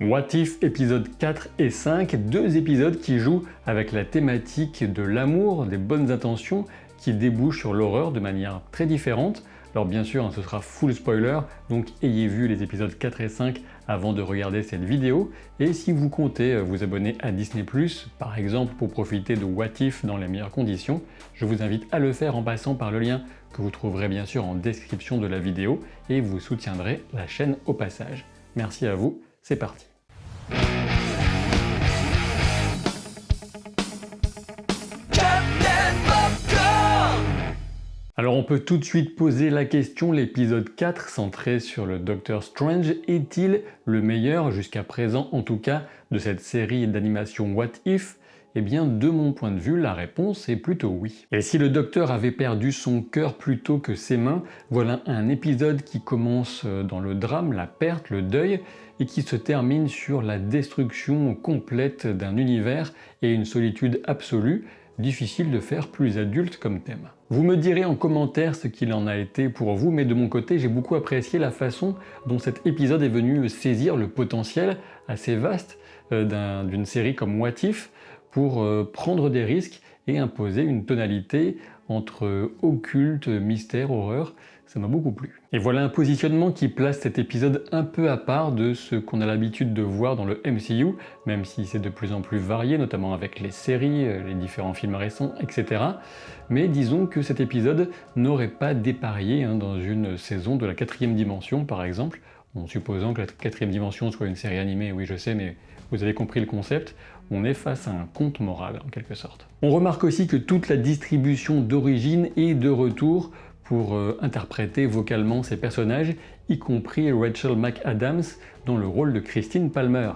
What If épisodes 4 et 5, deux épisodes qui jouent avec la thématique de l'amour, des bonnes intentions, qui débouchent sur l'horreur de manière très différente. Alors bien sûr, ce sera full spoiler, donc ayez vu les épisodes 4 et 5 avant de regarder cette vidéo. Et si vous comptez vous abonner à Disney+, par exemple pour profiter de What If dans les meilleures conditions, je vous invite à le faire en passant par le lien que vous trouverez bien sûr en description de la vidéo et vous soutiendrez la chaîne au passage. Merci à vous, c'est parti. Alors on peut tout de suite poser la question, l'épisode 4 centré sur le Docteur Strange est-il le meilleur jusqu'à présent en tout cas de cette série d'animation What If? Eh bien de mon point de vue la réponse est plutôt oui. Et si le Docteur avait perdu son cœur plutôt que ses mains, voilà un épisode qui commence dans le drame, la perte, le deuil et qui se termine sur la destruction complète d'un univers et une solitude absolue. Difficile de faire plus adulte comme thème. Vous me direz en commentaire ce qu'il en a été pour vous, mais de mon côté j'ai beaucoup apprécié la façon dont cet épisode est venu saisir le potentiel assez vaste d'une série comme What If pour prendre des risques et imposer une tonalité entre occulte, mystère, horreur. Ça m'a beaucoup plu. Et voilà un positionnement qui place cet épisode un peu à part de ce qu'on a l'habitude de voir dans le MCU, même si c'est de plus en plus varié, notamment avec les séries, les différents films récents, etc. Mais disons que cet épisode n'aurait pas dépareillé dans une saison de la 4e dimension, par exemple, en supposant que la 4e dimension soit une série animée, oui je sais, mais vous avez compris le concept, on est face à un conte moral en quelque sorte. On remarque aussi que toute la distribution d'origine est de retour pour interpréter vocalement ces personnages, y compris Rachel McAdams dans le rôle de Christine Palmer.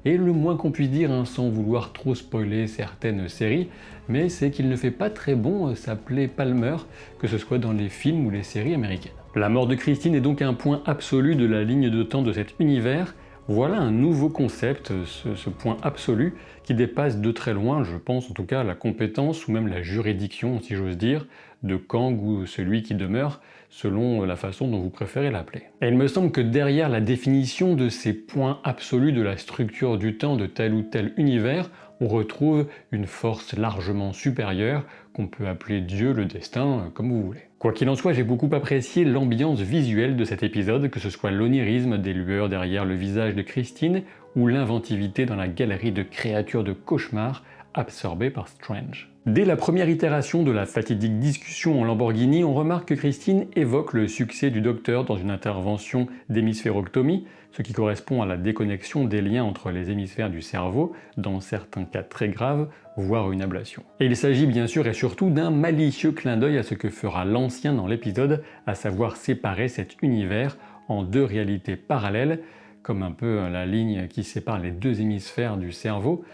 Et le moins qu'on puisse dire, sans vouloir trop spoiler certaines séries, mais c'est qu'il ne fait pas très bon s'appeler Palmer, que ce soit dans les films ou les séries américaines. La mort de Christine est donc un point absolu de la ligne de temps de cet univers. Voilà un nouveau concept, ce point absolu, qui dépasse de très loin, je pense en tout cas, la compétence ou même la juridiction, si j'ose dire, de Kang ou celui qui demeure, selon la façon dont vous préférez l'appeler. Et il me semble que derrière la définition de ces points absolus de la structure du temps de tel ou tel univers, on retrouve une force largement supérieure qu'on peut appeler Dieu, le destin, comme vous voulez. Quoi qu'il en soit, j'ai beaucoup apprécié l'ambiance visuelle de cet épisode, que ce soit l'onirisme des lueurs derrière le visage de Christine ou l'inventivité dans la galerie de créatures de cauchemar absorbées par Strange. Dès la première itération de la fatidique discussion en Lamborghini, on remarque que Christine évoque le succès du docteur dans une intervention d'hémisphérectomie, ce qui correspond à la déconnexion des liens entre les hémisphères du cerveau, dans certains cas très graves, voire une ablation. Et il s'agit bien sûr et surtout d'un malicieux clin d'œil à ce que fera l'Ancien dans l'épisode, à savoir séparer cet univers en deux réalités parallèles, comme un peu la ligne qui sépare les deux hémisphères du cerveau,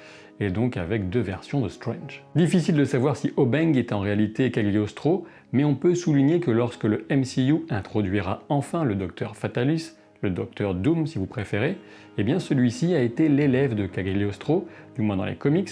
et donc avec deux versions de Strange. Difficile de savoir si Obeng est en réalité Cagliostro, mais on peut souligner que lorsque le MCU introduira enfin le Docteur Fatalis, le Docteur Doom si vous préférez, eh bien celui-ci a été l'élève de Cagliostro, du moins dans les comics,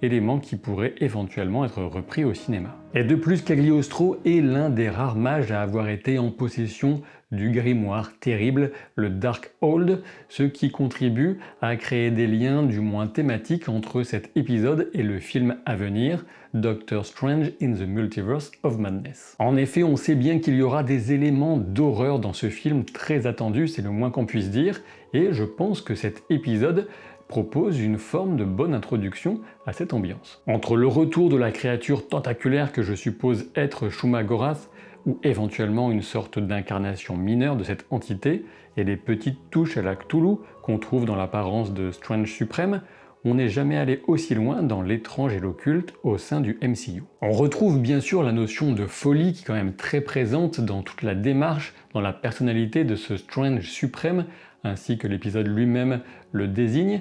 élément qui pourrait éventuellement être repris au cinéma. Et de plus, Cagliostro est l'un des rares mages à avoir été en possession du grimoire terrible, le Darkhold, ce qui contribue à créer des liens du moins thématiques entre cet épisode et le film à venir, Doctor Strange in the Multiverse of Madness. En effet, on sait bien qu'il y aura des éléments d'horreur dans ce film très attendu, c'est le moins qu'on puisse dire, et je pense que cet épisode propose une forme de bonne introduction à cette ambiance. Entre le retour de la créature tentaculaire que je suppose être Shuma-Gorath, ou éventuellement une sorte d'incarnation mineure de cette entité, et les petites touches à la Cthulhu qu'on trouve dans l'apparence de Strange suprême, on n'est jamais allé aussi loin dans l'étrange et l'occulte au sein du MCU. On retrouve bien sûr la notion de folie qui est quand même très présente dans toute la démarche, dans la personnalité de ce Strange suprême, ainsi que l'épisode lui-même le désigne,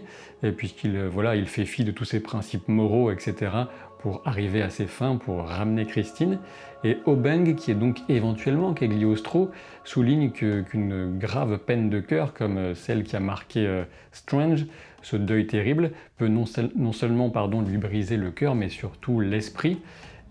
puisqu'il il fait fi de tous ses principes moraux, etc., pour arriver à ses fins, pour ramener Christine. Et Obeng, qui est donc éventuellement Cagliostro, souligne qu'une grave peine de cœur, comme celle qui a marqué Strange, ce deuil terrible, peut non seulement lui briser le cœur, mais surtout l'esprit.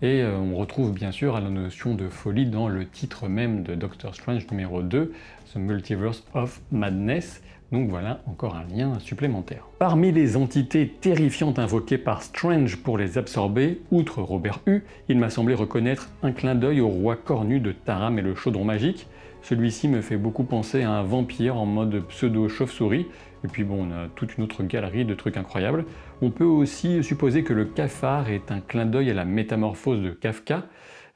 Et on retrouve bien sûr la notion de folie dans le titre même de Doctor Strange numéro 2, The Multiverse of Madness, Donc voilà encore un lien supplémentaire. Parmi les entités terrifiantes invoquées par Strange pour les absorber, outre Robert Hue, il m'a semblé reconnaître un clin d'œil au roi cornu de Taram et le chaudron magique. Celui-ci me fait beaucoup penser à un vampire en mode pseudo-chauve-souris, et puis bon, on a toute une autre galerie de trucs incroyables. On peut aussi supposer que le cafard est un clin d'œil à la métamorphose de Kafka,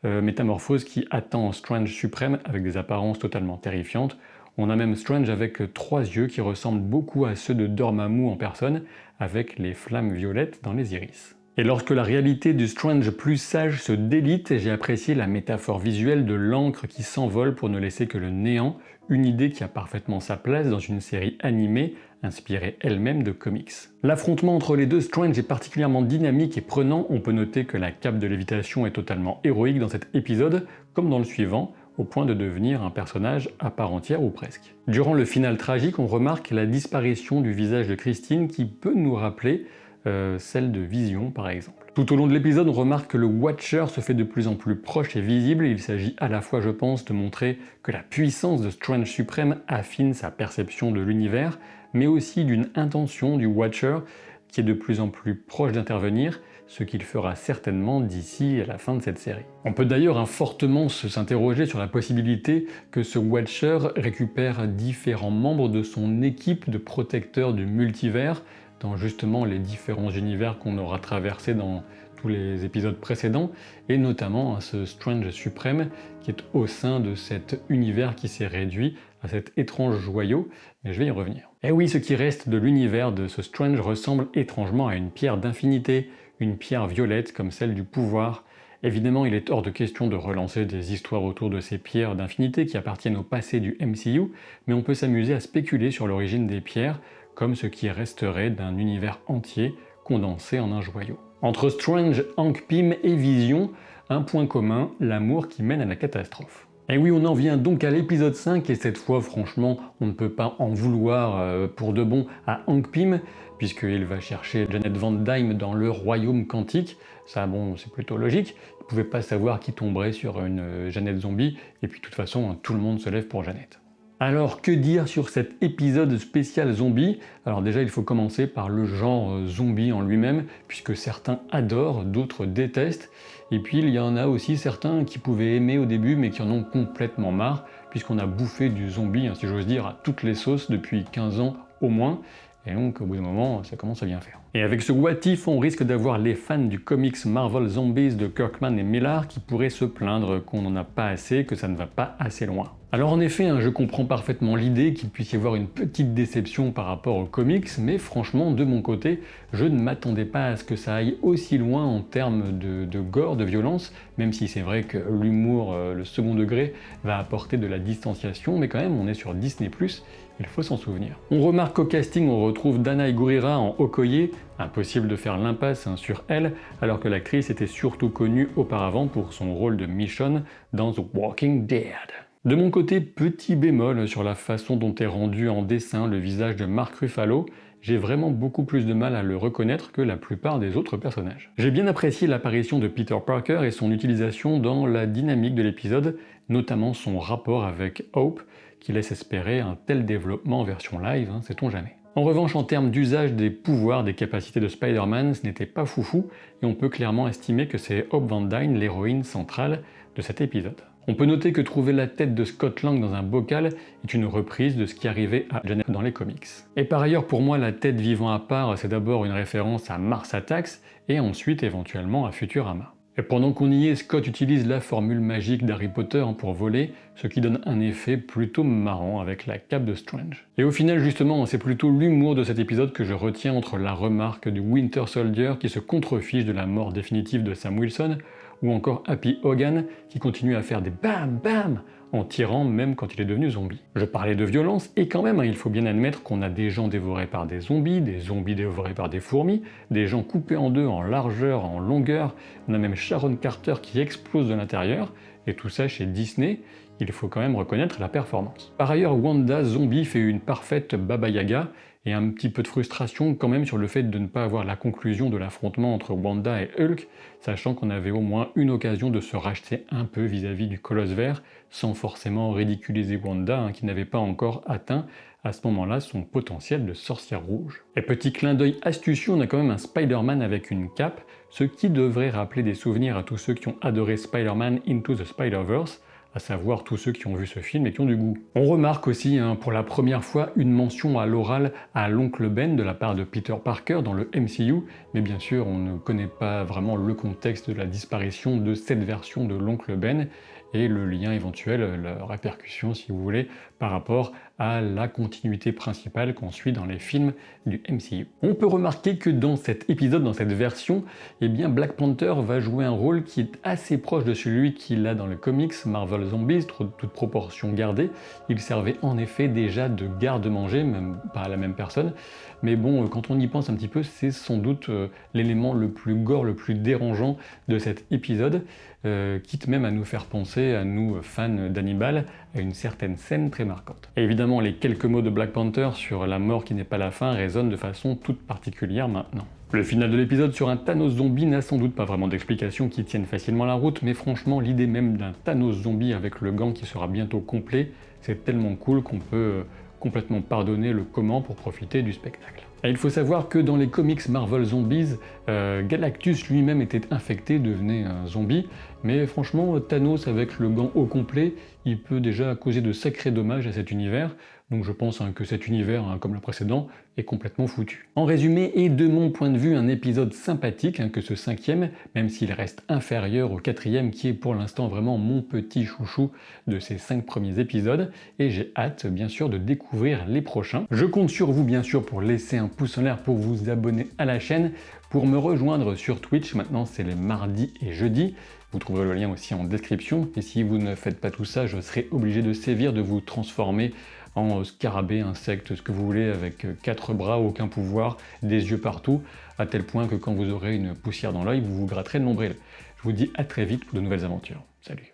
métamorphose qui attend Strange suprême avec des apparences totalement terrifiantes. On a même Strange avec 3 yeux qui ressemblent beaucoup à ceux de Dormammu en personne, avec les flammes violettes dans les iris. Et lorsque la réalité du Strange plus sage se délite, j'ai apprécié la métaphore visuelle de l'encre qui s'envole pour ne laisser que le néant, une idée qui a parfaitement sa place dans une série animée inspirée elle-même de comics. L'affrontement entre les deux Strange est particulièrement dynamique et prenant, on peut noter que la cape de lévitation est totalement héroïque dans cet épisode, comme dans le suivant, au point de devenir un personnage à part entière ou presque. Durant le final tragique, on remarque la disparition du visage de Christine qui peut nous rappeler celle de Vision par exemple. Tout au long de l'épisode, on remarque que le Watcher se fait de plus en plus proche et visible. Il s'agit à la fois, je pense, de montrer que la puissance de Strange suprême affine sa perception de l'univers, mais aussi d'une intention du Watcher qui est de plus en plus proche d'intervenir, ce qu'il fera certainement d'ici à la fin de cette série. On peut d'ailleurs fortement s'interroger sur la possibilité que ce Watcher récupère différents membres de son équipe de protecteurs du multivers, dans justement les différents univers qu'on aura traversés dans tous les épisodes précédents, et notamment ce Strange suprême qui est au sein de cet univers qui s'est réduit à cet étrange joyau, mais je vais y revenir. Et oui, ce qui reste de l'univers de ce Strange ressemble étrangement à une pierre d'infinité, une pierre violette comme celle du pouvoir. Évidemment, il est hors de question de relancer des histoires autour de ces pierres d'infinité qui appartiennent au passé du MCU, mais on peut s'amuser à spéculer sur l'origine des pierres, comme ce qui resterait d'un univers entier condensé en un joyau. Entre Strange, Hank Pym et Vision, un point commun, l'amour qui mène à la catastrophe. Et oui, on en vient donc à l'épisode 5, et cette fois, franchement, on ne peut pas en vouloir pour de bon à Hank Pym, puisqu'il va chercher Janet Van Dyne dans le royaume quantique. Ça, bon, c'est plutôt logique. Il ne pouvait pas savoir qui tomberait sur une Janet zombie, et puis de toute façon, tout le monde se lève pour Janet. Alors que dire sur cet épisode spécial zombie? Alors déjà il faut commencer par le genre zombie en lui-même, puisque certains adorent, d'autres détestent, et puis il y en a aussi certains qui pouvaient aimer au début mais qui en ont complètement marre, puisqu'on a bouffé du zombie, si j'ose dire, à toutes les sauces depuis 15 ans au moins, et donc au bout d'un moment ça commence à bien faire. Et avec ce What If, on risque d'avoir les fans du comics Marvel Zombies de Kirkman et Millar qui pourraient se plaindre qu'on n'en a pas assez, que ça ne va pas assez loin. Alors en effet, je comprends parfaitement l'idée qu'il puisse y avoir une petite déception par rapport aux comics, mais franchement, de mon côté, je ne m'attendais pas à ce que ça aille aussi loin en termes de gore, de violence, même si c'est vrai que l'humour, le second degré, va apporter de la distanciation, mais quand même, on est sur Disney+, il faut s'en souvenir. On remarque qu'au casting, on retrouve Danai Gurira en Okoye, impossible de faire l'impasse sur elle, alors que l'actrice était surtout connue auparavant pour son rôle de Michonne dans The Walking Dead. De mon côté, petit bémol sur la façon dont est rendu en dessin le visage de Mark Ruffalo, j'ai vraiment beaucoup plus de mal à le reconnaître que la plupart des autres personnages. J'ai bien apprécié l'apparition de Peter Parker et son utilisation dans la dynamique de l'épisode, notamment son rapport avec Hope, qui laisse espérer un tel développement en version live, sait-on jamais. En revanche, en termes d'usage des pouvoirs, des capacités de Spider-Man, ce n'était pas foufou, et on peut clairement estimer que c'est Hope Van Dyne l'héroïne centrale de cet épisode. On peut noter que trouver la tête de Scott Lang dans un bocal est une reprise de ce qui arrivait à Janet dans les comics. Et par ailleurs, pour moi, la tête vivant à part, c'est d'abord une référence à Mars Attacks, et ensuite éventuellement à Futurama. Et pendant qu'on y est, Scott utilise la formule magique d'Harry Potter pour voler, ce qui donne un effet plutôt marrant avec la cape de Strange. Et au final, justement, c'est plutôt l'humour de cet épisode que je retiens entre la remarque du Winter Soldier qui se contrefiche de la mort définitive de Sam Wilson, ou encore Happy Hogan qui continue à faire des bam bam en tirant même quand il est devenu zombie. Je parlais de violence et quand même, il faut bien admettre qu'on a des gens dévorés par des zombies dévorés par des fourmis, des gens coupés en deux en largeur, en longueur, on a même Sharon Carter qui explose de l'intérieur, et tout ça chez Disney, il faut quand même reconnaître la performance. Par ailleurs, Wanda Zombie fait une parfaite Baba Yaga, et un petit peu de frustration quand même sur le fait de ne pas avoir la conclusion de l'affrontement entre Wanda et Hulk, sachant qu'on avait au moins une occasion de se racheter un peu vis-à-vis du Colosse Vert, sans forcément ridiculiser Wanda, qui n'avait pas encore atteint à ce moment-là son potentiel de sorcière rouge. Et petit clin d'œil astucieux, on a quand même un Spider-Man avec une cape, ce qui devrait rappeler des souvenirs à tous ceux qui ont adoré Spider-Man Into the Spider-Verse, à savoir tous ceux qui ont vu ce film et qui ont du goût. On remarque aussi pour la première fois une mention à l'oral à l'oncle Ben de la part de Peter Parker dans le MCU, mais bien sûr on ne connaît pas vraiment le contexte de la disparition de cette version de l'oncle Ben et le lien éventuel, la répercussion si vous voulez, par rapport à la continuité principale qu'on suit dans les films du MCU. On peut remarquer que dans cet épisode, dans cette version, eh bien Black Panther va jouer un rôle qui est assez proche de celui qu'il a dans le comics Marvel Zombies, toute proportion gardée. Il servait en effet déjà de garde-manger, même pas à la même personne, mais bon, quand on y pense un petit peu, c'est sans doute l'élément le plus gore, le plus dérangeant de cet épisode, quitte même à nous faire penser, à nous fans d'Hannibal, à une certaine scène très marquante. Et évidemment, les quelques mots de Black Panther sur la mort qui n'est pas la fin résonnent de façon toute particulière maintenant. Le final de l'épisode sur un Thanos zombie n'a sans doute pas vraiment d'explication qui tienne facilement la route, mais franchement, l'idée même d'un Thanos zombie avec le gant qui sera bientôt complet, c'est tellement cool qu'on peut complètement pardonner le comment pour profiter du spectacle. Et il faut savoir que dans les comics Marvel Zombies, Galactus lui-même était infecté, devenait un zombie, mais franchement, Thanos avec le gant au complet, il peut déjà causer de sacrés dommages à cet univers, donc je pense que cet univers, comme le précédent, est complètement foutu. En résumé, et de mon point de vue, un épisode sympathique que ce 5e, même s'il reste inférieur au 4e qui est pour l'instant vraiment mon petit chouchou de ces 5 premiers épisodes, et j'ai hâte bien sûr de découvrir les prochains. Je compte sur vous bien sûr pour laisser un pouce en l'air, pour vous abonner à la chaîne, pour me rejoindre sur Twitch, maintenant c'est les mardis et jeudis. Vous trouverez le lien aussi en description, et si vous ne faites pas tout ça, je serai obligé de sévir, de vous transformer en scarabée, insecte, ce que vous voulez, avec 4 bras, aucun pouvoir, des yeux partout, à tel point que quand vous aurez une poussière dans l'œil, vous vous gratterez le nombril. Je vous dis à très vite pour de nouvelles aventures. Salut.